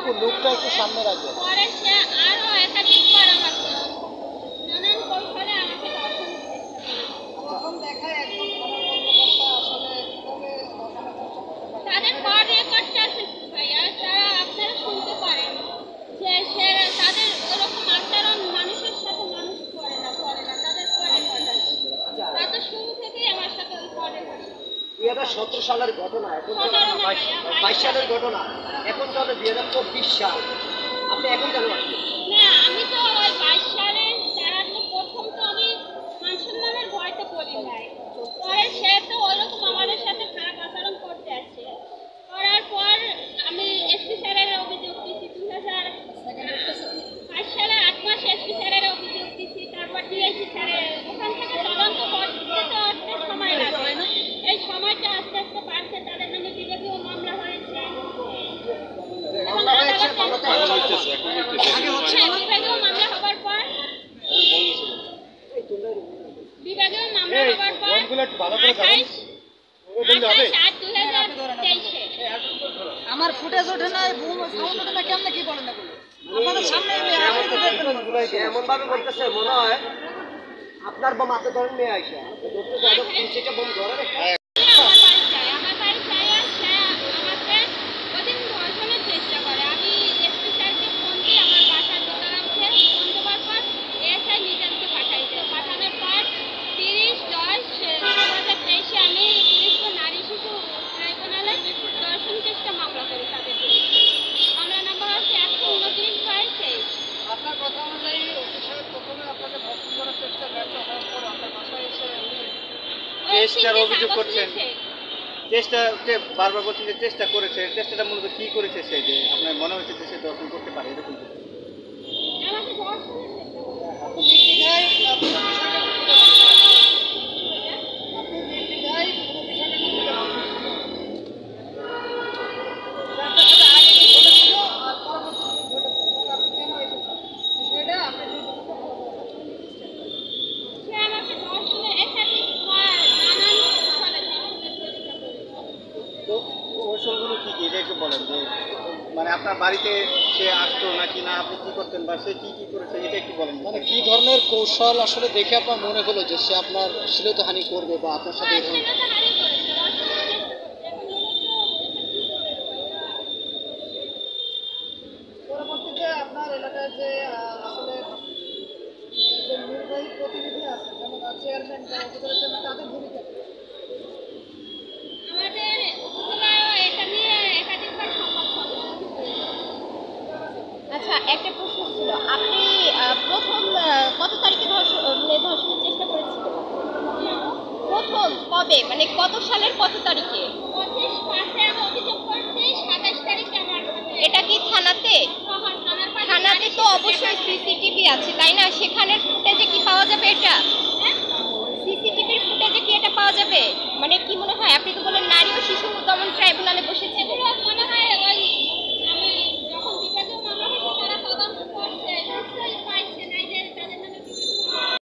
একটু লোকটা একটু সামনে রাখবেন। পরে সে আরো একাধিকবার আমাকে নানান কৌশলে আমাকে ধর্ষণের চেষ্টা করে। যখন দেখায় একজন থানার কর্মকর্তা আসলে কিভাবে ধর্ষণের চেষ্টা করতে পারে? তাদের কল রেকর্ডটা আছে ভাইয়া, তারা আপনারা শুনতে পারেন যে সে তাদের এরকম আচরণ মানুষের সাথে মানুষ করে না তাদের কল রেকর্ড আছে। তারা তো শুরু থেকেই আমার সাথে ওই কল রেকর্ড। 2017 সালের ঘটনা, এখন চলে 22 সালের ঘটনা, এখন চলে 2024 সাল। আপনি এখন কেন আসছেন? না, আমি তো ওই 22 সালে তারা তো প্রথম তো আমি মান সম্মানের ভয়তে বলি নাই। পরে সে তো ওইরকম আমাদের সাথে খারাপ আচরণ করতে আছে। করার পর আমি এসপি স্যারের অভিযোগ দিচ্ছি 2005 সালে 8 মাস এসপি স্যারের অভিযোগ দিচ্ছি, তারপর ডিআইসি স্যারের ওখান থেকে তদন্ত করতে তো একটা সময় লাগে। এই সময়টা আস্তে আস্তে বাড়ছে, তাদের নামে বিভাগীয় মামলা হয়েছে। বিভাগীয় মামলা হবার পর আমার ফুটেজ ওঠে না, সাউন্ড ওঠে না, কেমনে কি বলেন এগুলো? আপনাদের সামনে এমন ভাবে বলতেছে মনে হয় আপনার বোম হাতে ধরেন নিয়ে আইসা ধরতে চাই, 3-4টা বোম ধরে চেষ্টা করে। আমি এসপি স্যারকে ফোন দিই, আমার বাসার দোকান আছে, ফোন দেওয়ার পর এসআই মিজানকে পাঠাইছে। পাঠানোর পর 30/10/2023 আমি পুলিশ ও নারী শিশু ট্রাইব্যুনালে ধর্ষণ চেষ্টা মামলা করি তাদের বিরুদ্ধে। মামলা নাম্বার হচ্ছে 129/23। আপনার কথা অনুযায়ী ওসি সাহেব প্রথমে আপনাকে ধর্ষণ করার চেষ্টা ব্যর্থ হওয়ার পর আপনার বাসায় এসে চেষ্টার অভিযোগ করছেন, চেষ্টা বারবার বলছেন যে চেষ্টা করেছে, চেষ্টাটা মূলত কি করেছে সে যে আপনার মনে হচ্ছে যে সে দর্শন করতে পারে এরকম কিছু? আমাকে ধর্ষণের চেষ্টা করে। আপনি নির্দ্বিধায় পুরো বিষয়টা তুলে ধরেন। আপনি নির্দ্বিধায় পুরো বিষয়টা তুলে ধরেন। আপনার সাথে আগে কি ঘটেছিল আর পরবর্তীতে কি ঘটেছে এবং আপনি কেন এসেছেন বিষয়টা আপনি যদি ভালো করে সে আমাকে ধর্ষণের একাধিকবার নানান কৌশলে ধর্ষণের চেষ্টা করেছে। তো কৌশলগুলো কি কি এটা একটু বলেন, যে মানে আপনার বাড়িতে সে আসতো নাকি না, আপনি কি করতেন বা সে কি কি করেছে এটা একটু বলেন। মানে কি ধরনের কৌশল আসলে দেখে আপনার মনে হলো যে সে আপনার শ্লীলতাহানি করবে বা আপনার সাথে এরকম? শ্লীলতাহানি করেছে, ধর্ষণের চেষ্টা করেছে। এখন মূলত এটা কি করে ভাইয়া? পরবর্তীতে আপনার এলাকায় যে আসলে যে নির্বাহী প্রতিনিধি আছে, যেমন চেয়ারম্যান বা উপজেলা চেয়ারম্যান, তাদের ভূমিকা কি? আমাদের উপজেলায়ও এটা নিয়ে একাধিকবার সংবাদ সম্মেলন হয়েছে। আচ্ছা, একটা প্রশ্ন ছিল, আপনি প্রথম কত তারিখে ধর্ষণের চেষ্টা করেছিলেন? প্রথম কবে, মানে কত সালের কত তারিখে? 25/5 আমি অভিযোগ করছি, 27 তারিখে আমার এটা কি থানাতে? থানার পাশে থানাতে তো অবশ্যই সিসিটিভি আছে, তাই না? সেখানের ফুটেজে কি পাওয়া যাবে এটা? সিসিটিভির ফুটেজে কি এটা পাওয়া যাবে? মানে কি মনে হয়, আপনি তো বলেন নারী ও শিশু দমন ট্রাইব্যুনালে বসেছিলেন। মনে হয় ওই